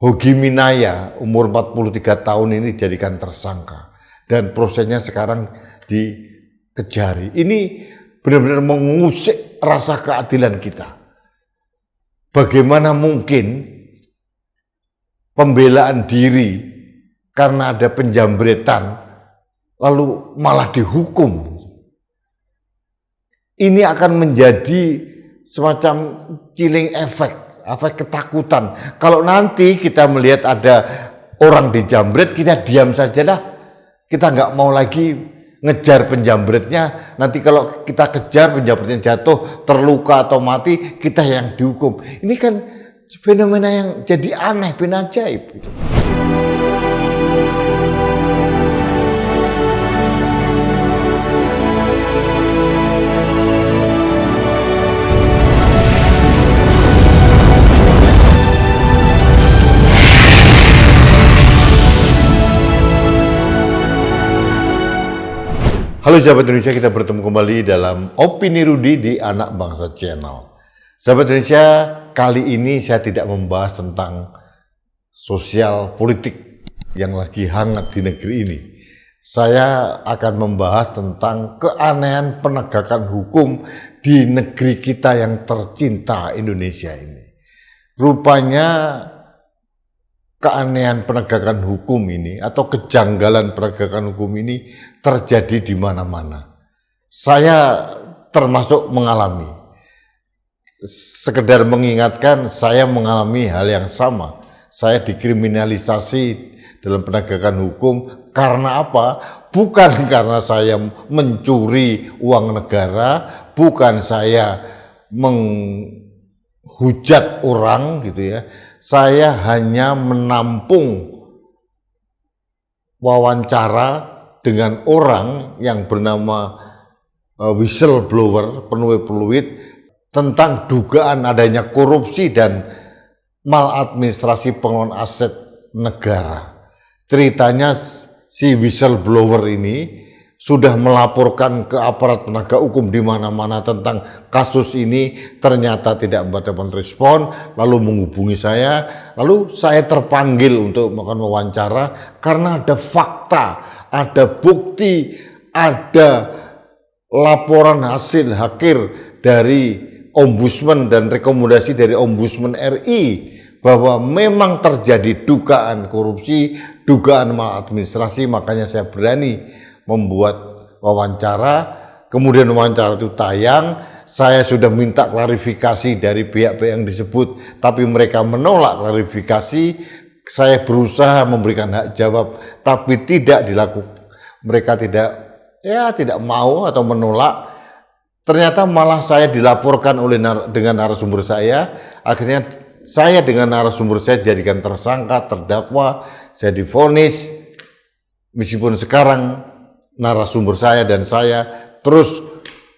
Hogi Minaya umur 43 tahun ini dijadikan tersangka dan prosesnya sekarang dikejari. Ini benar-benar mengusik rasa keadilan kita. Bagaimana mungkin pembelaan diri karena ada penjambretan lalu malah dihukum? Ini akan menjadi semacam chilling effect, efek ketakutan. Kalau nanti kita melihat ada orang dijambret, kita diam saja lah. Kita nggak mau lagi ngejar penjambretnya. Nanti kalau kita kejar penjambretnya jatuh, terluka atau mati, kita yang dihukum. Ini kan fenomena yang jadi aneh, bin ajaib. Halo sahabat Indonesia, kita bertemu kembali dalam Opini Rudi di Anak Bangsa Channel. Sahabat Indonesia, kali ini saya tidak membahas tentang sosial politik yang lagi hangat di negeri ini. Saya akan membahas tentang keanehan penegakan hukum di negeri kita yang tercinta Indonesia ini. Rupanya keanehan penegakan hukum ini atau kejanggalan penegakan hukum ini terjadi di mana-mana. Saya termasuk mengalami. Sekedar mengingatkan, saya mengalami hal yang sama. Saya dikriminalisasi dalam penegakan hukum karena apa? Bukan karena saya mencuri uang negara, bukan saya menghujat orang gitu ya. Saya hanya menampung wawancara dengan orang yang bernama whistleblower, penulis-peluit, tentang dugaan adanya korupsi dan maladministrasi pengelolaan aset negara. Ceritanya si whistleblower ini sudah melaporkan ke aparat penegak hukum di mana-mana tentang kasus ini, ternyata tidak mendapat respon, lalu menghubungi saya, lalu saya terpanggil untuk melakukan wawancara karena ada fakta, ada bukti, ada laporan hasil akhir dari Ombudsman dan rekomendasi dari Ombudsman RI bahwa memang terjadi dugaan korupsi, dugaan maladministrasi, makanya saya berani membuat wawancara, kemudian wawancara itu tayang. Saya sudah minta klarifikasi dari pihak-pihak yang disebut, tapi mereka menolak klarifikasi. Saya berusaha memberikan hak jawab, tapi tidak dilakukan. Mereka tidak mau atau menolak. Ternyata malah saya dilaporkan dengan narasumber saya. Akhirnya saya dengan narasumber saya dijadikan tersangka, terdakwa, saya divonis. Meskipun sekarang narasumber saya dan saya terus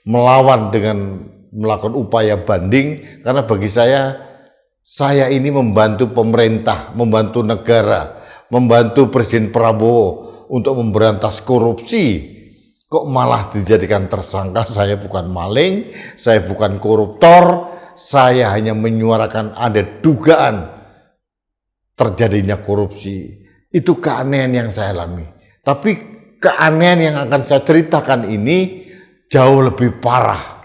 melawan dengan melakukan upaya banding, karena bagi saya ini membantu pemerintah, membantu negara, membantu Presiden Prabowo untuk memberantas korupsi. Kok malah dijadikan tersangka? Saya bukan maling, saya bukan koruptor, saya hanya menyuarakan ada dugaan terjadinya korupsi. Itu keanehan yang saya alami. Tapi keanehan yang akan saya ceritakan ini jauh lebih parah.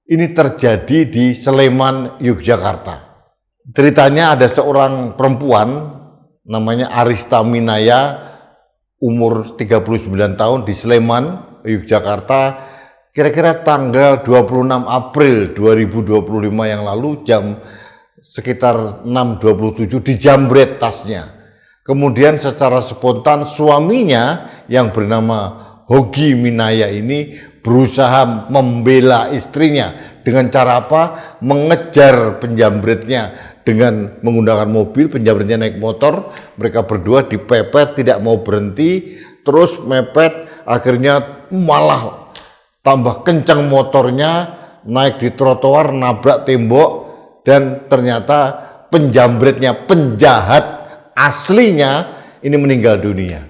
Ini terjadi di Sleman, Yogyakarta. Ceritanya ada seorang perempuan namanya Arista Minaya, umur 39 tahun di Sleman, Yogyakarta. Kira-kira tanggal 26 April 2025 yang lalu jam sekitar 6.27 dijambret tasnya. Kemudian secara spontan suaminya yang bernama Hogi Minaya ini berusaha membela istrinya dengan cara apa? Mengejar penjambretnya dengan menggunakan mobil, penjambretnya naik motor, mereka berdua dipepet, tidak mau berhenti, terus mepet, akhirnya malah tambah kencang motornya, naik di trotoar, nabrak tembok, dan ternyata penjambretnya, penjahat aslinya ini meninggal dunia.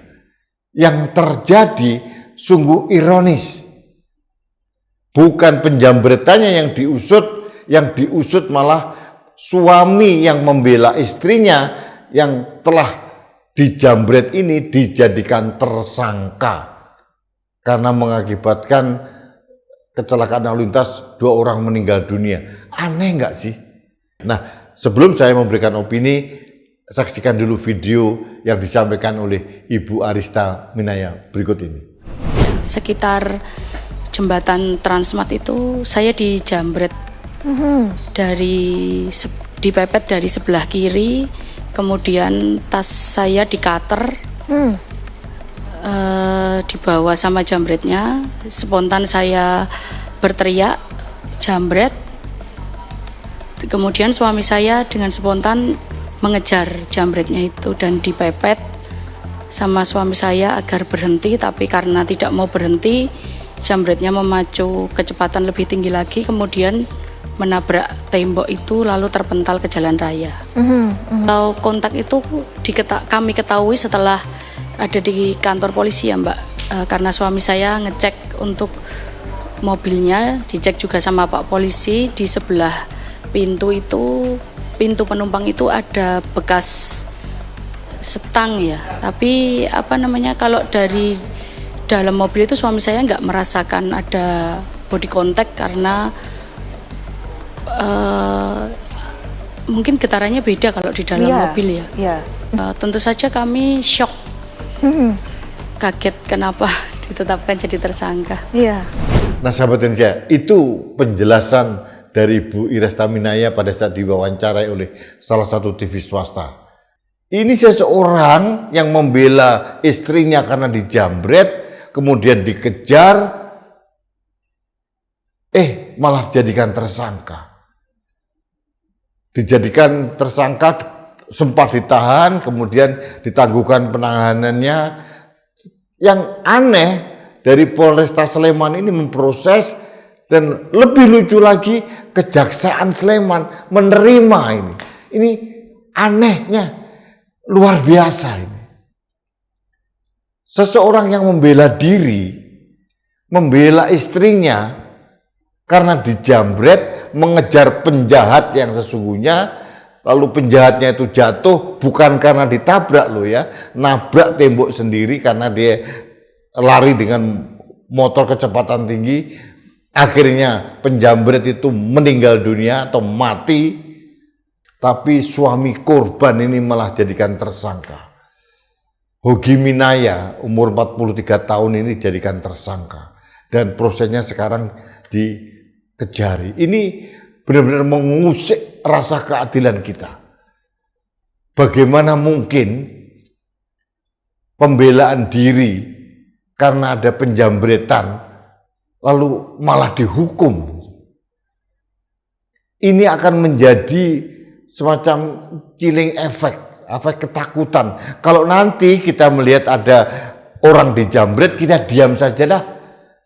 Yang terjadi sungguh ironis. Bukan penjambretannya yang diusut malah suami yang membela istrinya yang telah dijambret ini dijadikan tersangka karena mengakibatkan kecelakaan lalu lintas 2 orang meninggal dunia. Aneh nggak sih? Nah, sebelum saya memberikan opini, saksikan dulu video yang disampaikan oleh Ibu Arista Minaya berikut ini. Sekitar jembatan Transmart itu saya dijambret dipepet dari sebelah kiri, kemudian tas saya dikater, dibawa sama jambretnya. Spontan saya berteriak jambret, kemudian suami saya dengan spontan mengejar jambretnya itu dan dipepet sama suami saya agar berhenti, tapi karena tidak mau berhenti, jambretnya memacu kecepatan lebih tinggi lagi, kemudian menabrak tembok itu lalu terpental ke jalan raya. Kalau kontak itu kami ketahui setelah ada di kantor polisi ya Mbak, karena suami saya ngecek untuk mobilnya, dicek juga sama Pak Polisi. Di sebelah pintu penumpang itu ada bekas setang ya, tapi kalau dari dalam mobil itu suami saya nggak merasakan ada body contact karena mungkin getarannya beda kalau di dalam mobil ya. Tentu saja kami shock, kaget kenapa ditetapkan jadi tersangka. Nah sahabat Indonesia, itu penjelasan dari Bu Iresta Minaya pada saat diwawancarai oleh salah satu TV swasta. Ini seseorang yang membela istrinya karena dijambret, kemudian dikejar, malah dijadikan tersangka. Dijadikan tersangka, sempat ditahan, kemudian ditangguhkan penanganannya. Yang aneh, dari Polresta Sleman ini memproses, dan lebih lucu lagi Kejaksaan Sleman menerima ini. Ini anehnya luar biasa ini. Seseorang yang membela diri, membela istrinya karena dijambret, mengejar penjahat yang sesungguhnya, lalu penjahatnya itu jatuh bukan karena ditabrak loh ya, nabrak tembok sendiri karena dia lari dengan motor kecepatan tinggi, akhirnya penjambret itu meninggal dunia atau mati, tapi suami korban ini malah jadikan tersangka. Hogi Minaya umur 43 tahun ini jadikan tersangka dan prosesnya sekarang dikejari. Ini benar-benar mengusik rasa keadilan kita. Bagaimana mungkin pembelaan diri karena ada penjambretan lalu malah dihukum? Ini akan menjadi semacam chilling efek ketakutan. Kalau nanti kita melihat ada orang dijambret, kita diam saja lah.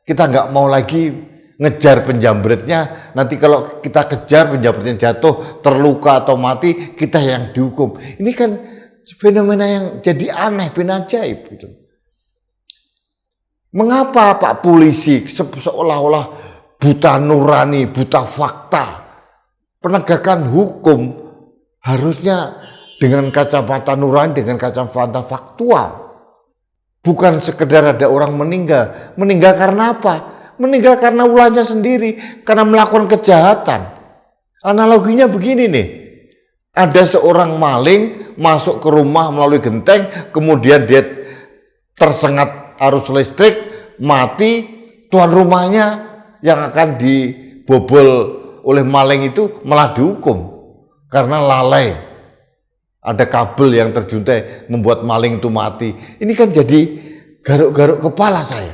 Kita nggak mau lagi ngejar penjambretnya. Nanti kalau kita kejar penjambretnya jatuh, terluka atau mati, kita yang dihukum. Ini kan fenomena yang jadi aneh, bin ajaib gitu. Mengapa Pak Polisi seolah-olah buta nurani, buta fakta? Penegakan hukum harusnya dengan kacamata nurani, dengan kacamata faktual. Bukan sekedar ada orang meninggal. Meninggal karena apa? Meninggal karena ulahnya sendiri, karena melakukan kejahatan. Analoginya begini nih. Ada seorang maling masuk ke rumah melalui genteng, kemudian dia tersengat arus listrik, mati, tuan rumahnya yang akan dibobol oleh maling itu malah dihukum karena lalai. Ada kabel yang terjuntai membuat maling itu mati. Ini kan jadi garuk-garuk kepala saya.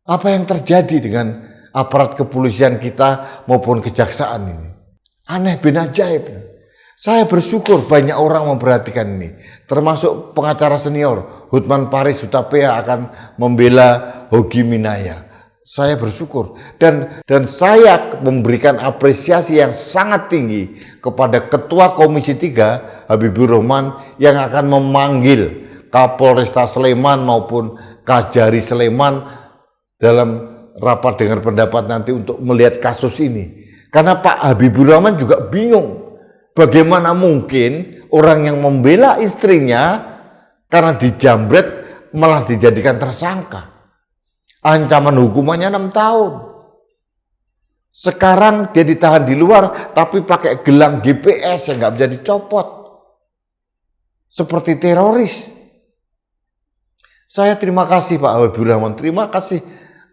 Apa yang terjadi dengan aparat kepolisian kita maupun kejaksaan ini? Aneh bin ajaib. Saya bersyukur banyak orang memperhatikan ini. Termasuk pengacara senior Hutman Paris Hutapea akan membela Hogi Minaya. Saya bersyukur dan saya memberikan apresiasi yang sangat tinggi kepada Ketua Komisi 3 Habibur Rahman yang akan memanggil Kapolresta Sleman maupun Kajari Sleman dalam rapat dengar pendapat nanti untuk melihat kasus ini. Karena Pak Habibur Rahman juga bingung bagaimana mungkin orang yang membela istrinya karena dijambret malah dijadikan tersangka. Ancaman hukumannya 6 tahun. Sekarang dia ditahan di luar tapi pakai gelang GPS yang nggak bisa dicopot. Seperti teroris. Saya terima kasih Pak Habibur Rahman, terima kasih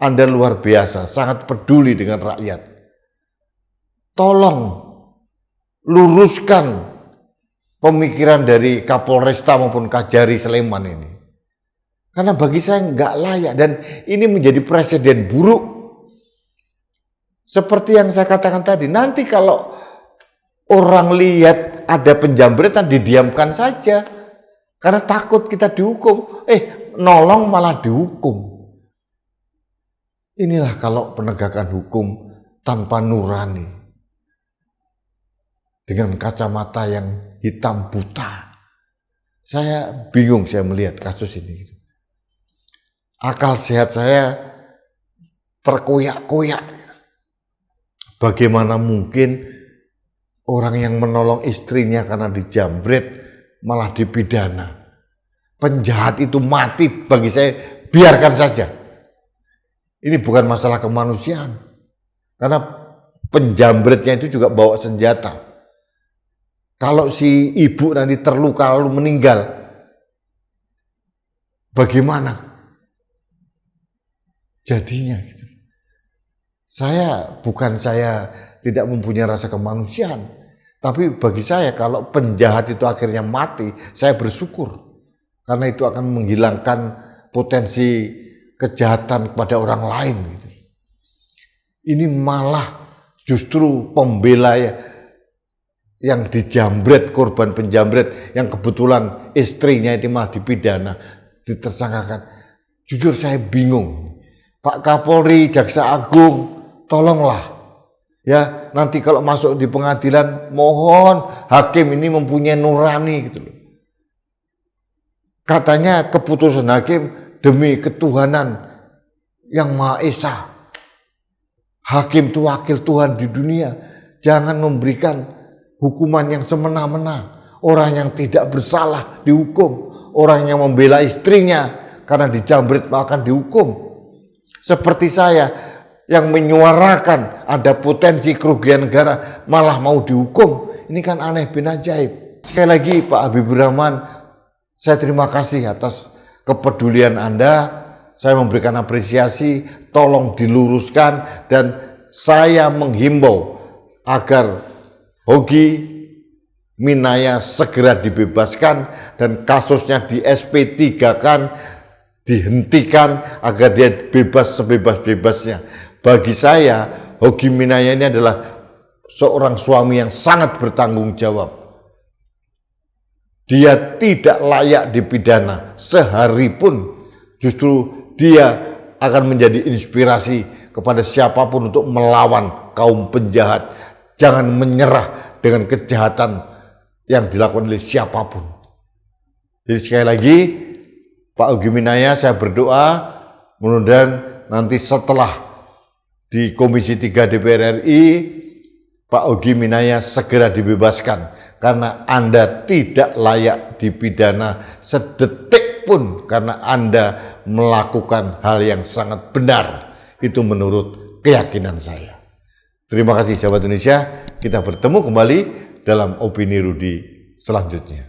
Anda luar biasa, sangat peduli dengan rakyat. Tolong luruskan pemikiran dari Kapolresta maupun Kajari Sleman ini. Karena bagi saya nggak layak dan ini menjadi presiden buruk. Seperti yang saya katakan tadi, nanti kalau orang lihat ada penjambretan didiamkan saja. Karena takut kita dihukum. Nolong malah dihukum. Inilah kalau penegakan hukum tanpa nurani. Dengan kacamata yang hitam buta. Saya bingung saya melihat kasus ini. Akal sehat saya terkoyak-koyak. Bagaimana mungkin orang yang menolong istrinya karena dijambret malah dipidana. Penjahat itu mati, bagi saya biarkan saja. Ini bukan masalah kemanusiaan. Karena penjambretnya itu juga bawa senjata. Kalau si ibu nanti terluka lalu meninggal, bagaimana jadinya? Gitu. Saya tidak mempunyai rasa kemanusiaan, tapi bagi saya kalau penjahat itu akhirnya mati, saya bersyukur karena itu akan menghilangkan potensi kejahatan kepada orang lain. Gitu. Ini malah justru pembela yang dijambret, korban penjambret yang kebetulan istrinya itu malah dipidana, ditersangkakan. Jujur saya bingung. Pak Kapolri, Jaksa Agung, tolonglah. Ya, nanti kalau masuk di pengadilan, mohon hakim ini mempunyai nurani gitu loh. Katanya keputusan hakim demi ketuhanan yang Maha Esa. Hakim itu wakil Tuhan di dunia. Jangan memberikan hukuman yang semena-mena. Orang yang tidak bersalah dihukum. Orang yang membela istrinya karena dijambret akan dihukum. Seperti saya yang menyuarakan ada potensi kerugian negara malah mau dihukum. Ini kan aneh bin ajaib. Sekali lagi Pak Habibur Rahman, saya terima kasih atas kepedulian Anda. Saya memberikan apresiasi, tolong diluruskan dan saya menghimbau agar Hogi Minaya segera dibebaskan dan kasusnya di SP3-kan, dihentikan agar dia bebas sebebas-bebasnya. Bagi saya, Hogi Minaya ini adalah seorang suami yang sangat bertanggung jawab. Dia tidak layak dipidana sehari pun. Justru dia akan menjadi inspirasi kepada siapapun untuk melawan kaum penjahat. Jangan menyerah dengan kejahatan yang dilakukan oleh siapapun. Jadi sekali lagi, Pak Hogi Minaya, saya berdoa mudah-mudahan nanti setelah di Komisi 3 DPR RI, Pak Hogi Minaya segera dibebaskan karena Anda tidak layak dipidana sedetik pun karena Anda melakukan hal yang sangat benar. Itu menurut keyakinan saya. Terima kasih sahabat Indonesia, kita bertemu kembali dalam Opini Rudi selanjutnya.